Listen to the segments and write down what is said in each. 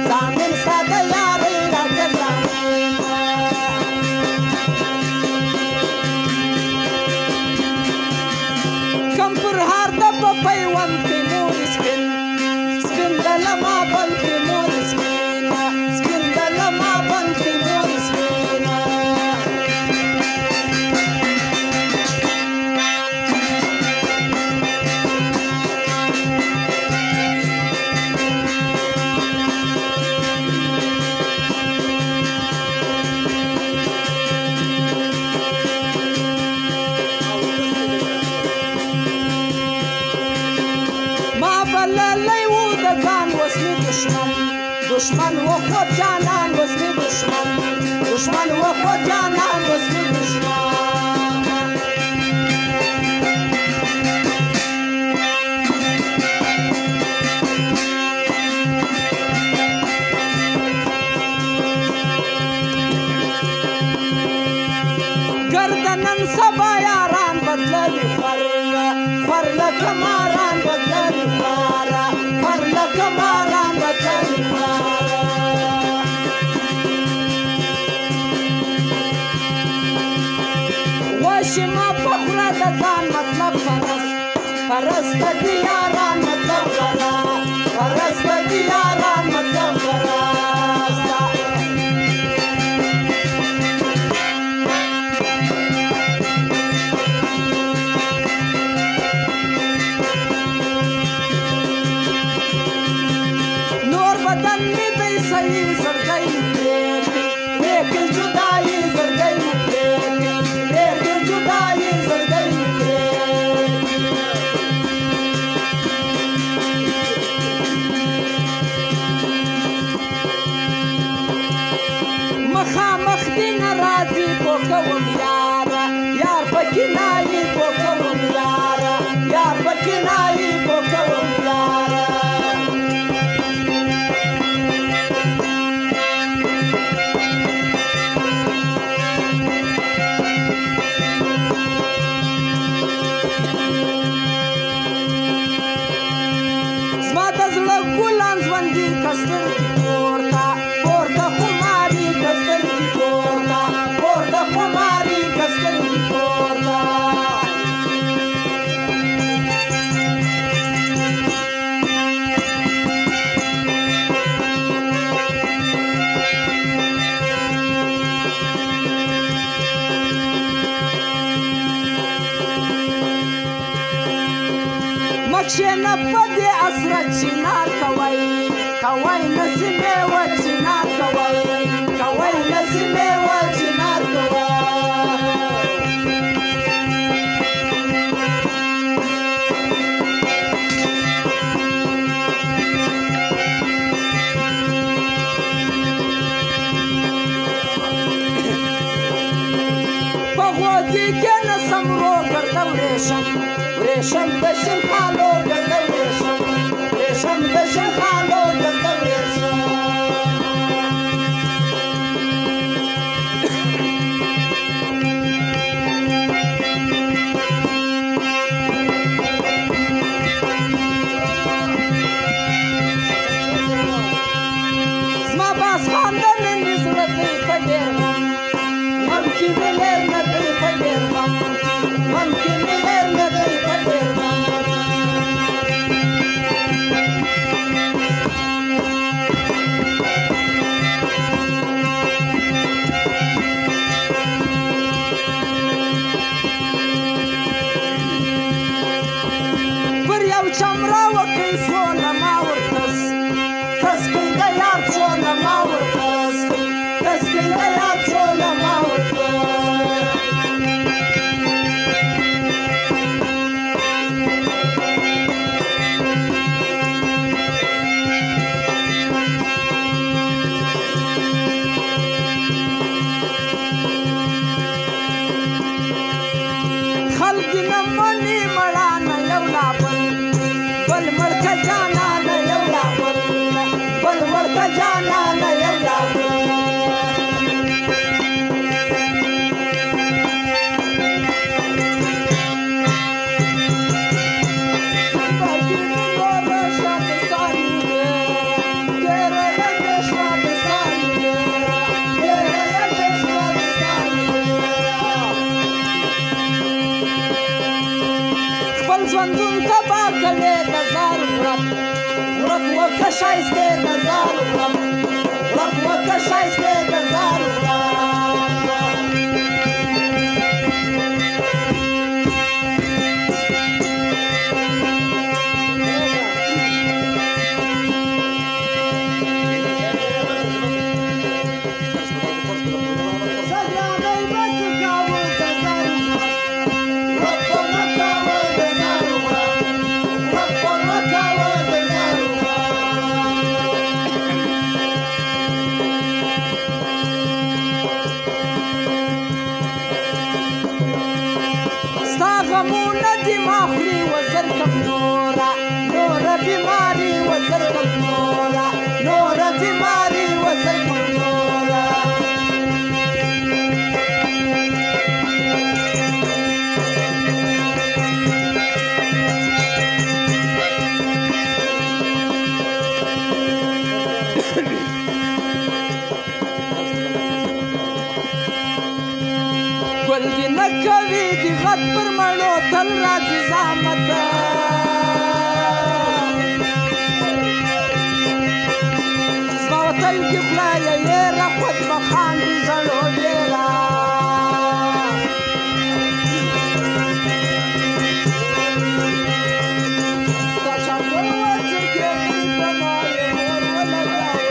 زامن ستا د یارۍ راکه زامن کم پر هار د په پیوند کې مور سپین سپین د لما بند کې مور سپین سپین د لما بند کې مور سپین دشمن و خود جانان وزنی دشمن و خود جانان وزنی دشمن گردنن سبا یاران بدللی خور لکه ماران بدللی خور لکه ماران بدللی شما پخوره د ځان مطلب پرست دي یاران مطلب پرست دي یاران مطلب نور بدن می دی صحیح زرګی لیکن جدائی زرګی مخامخ دی ناراضی کوکوم یار پکې نایي کوکوم یار پکې نایي کوکوم زما د زړه ګلان ژوندي که سترګې پورته خماري که سترګې پورته خماري که سترګې پورته مکشنه په دې اسره چینار کوئ نسیمې و چینار کوئ نسیمې و چینار کوئ په غوږی کې نسم رو ګرده ورېشم د شنخالو ګرده ورېشم د شنخالو ګرده ورېشم زما باز خان د نن مې زړه دی په ډېر غم کې مې لېر نه دی په ډېر غم کې مې لېر نه دی په ډېر غم پر یو چمره وکړئ څونه ما ورکس کس کوي د یار څونه ما ورکس کس کوي د یار څونه ما ورکس خلق نه مني مړه نه یو لا بل مړکه جانا نه یو لا بل مړکه جانا نه یو لا ژوندون تبا کوې د زار ورک ورک وکه ښایستې د زار ورک ورک وکه ښایستې د زار ورک غمونه دي ما خوري وزر کم نوره نوره بیماري وزر کم نوره نوره بیماري وزر کم نوره ګل دې نه کوي د غد پر مړو تل راځي زحمت زما وطن کې خوله یې یېره خود به خاندي زړو ډېره ستا چاپړ وڅرګېدل ته ما یې اور ولګوئ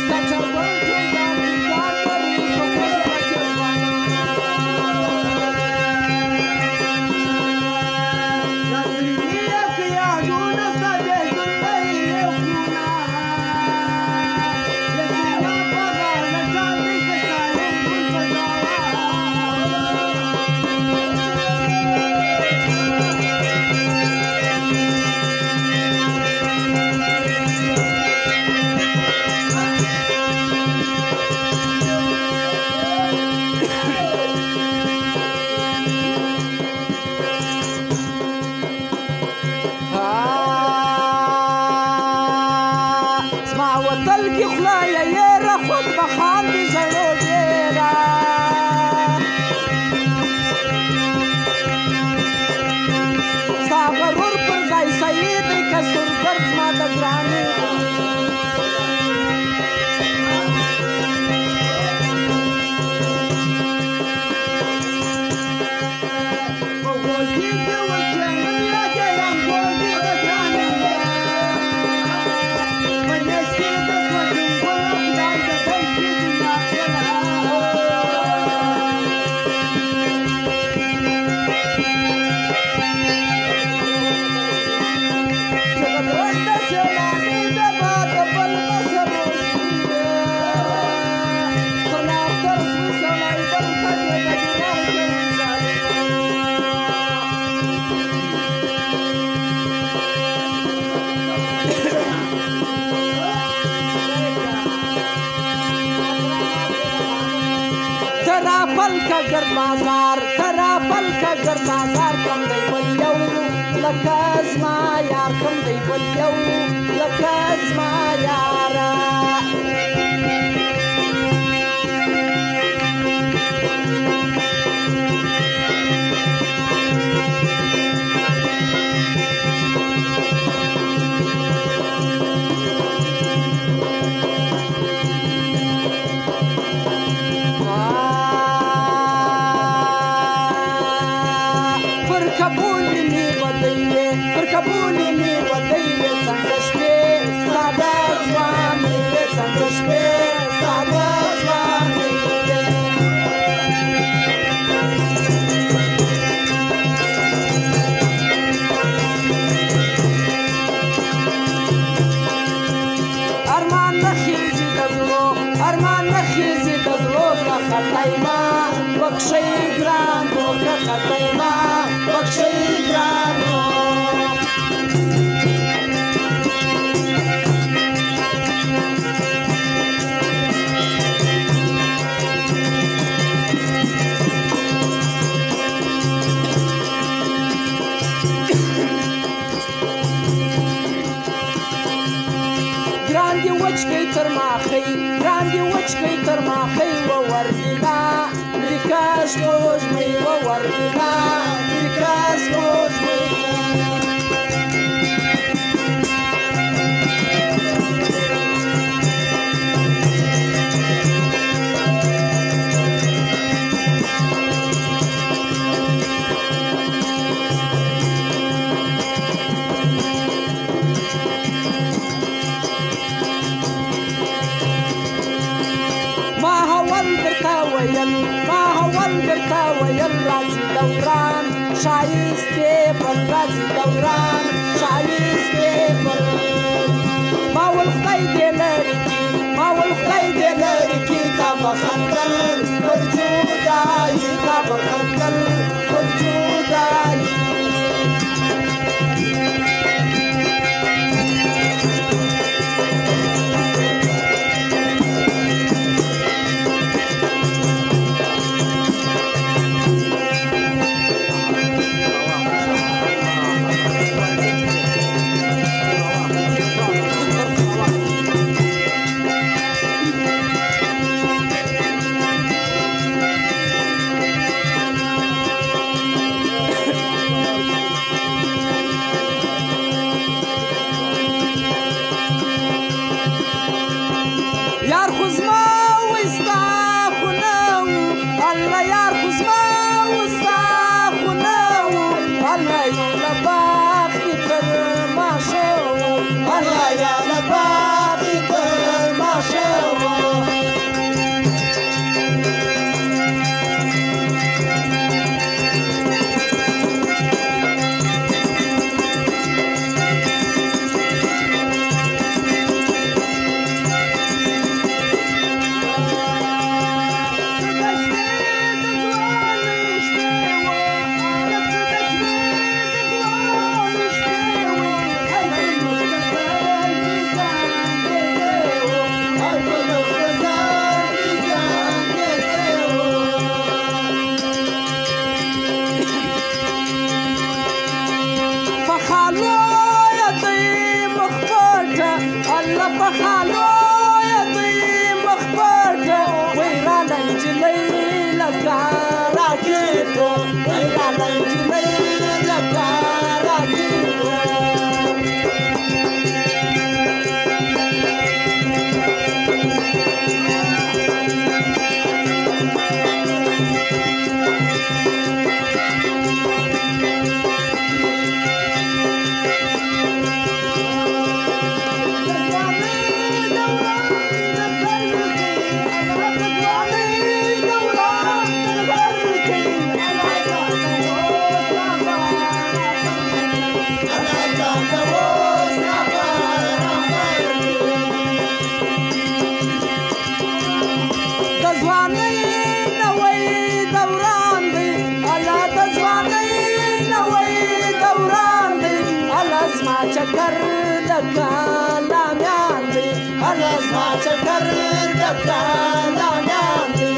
ستا چاپړ ټول ځان ټینګار لري په خوږه کې وطن کې خوله یې یېره خود به خاندي زړو ډېره ستا غرور پر ځای صحیح دی که سورګرد زما د ګرانې ترا پل کا گرد بازار ترا پل کا گرد بازار کم دی بل یو لکه زما یار کم دی بل یو لکه زما یاره Kabuli ni badaiye, per kabuli ni badaiye, sangashpe, sada zwani, sangashpe, sada zwani. Arman nakhizi dazlo, arman nakhizi dazlo, ka khatayma, bakshay grando, ka khatayma. Grandi wachkay tarmaakhay wa wardina ترکش سپوږمۍ ووردله ترکش سپوږمۍ ما هول درته ویل راځي دوران ښایستې بل راځي دوران ښایستې بل ما ول خدای دې لرې کړي ما ول خدای دې لرې کړي تا به خندل پر جدایي تا به خندل پر جدایي یار خو زما وستا خو نه و الله یار خو زما وستا خو نه و الله یو له باغ دې تر ماښه و الله یا له باغ دې تر ماښه و چکر د کالامیان دی الله زما چکر د کالامیان دی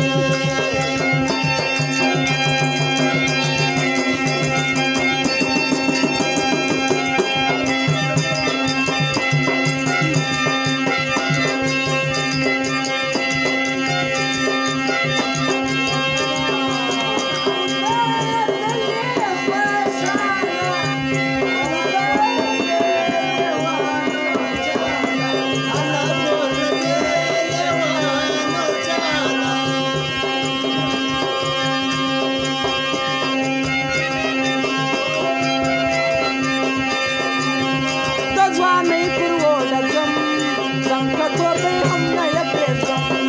ځواني پر ولګم څنګه تور دی هم نه یې پرېږدم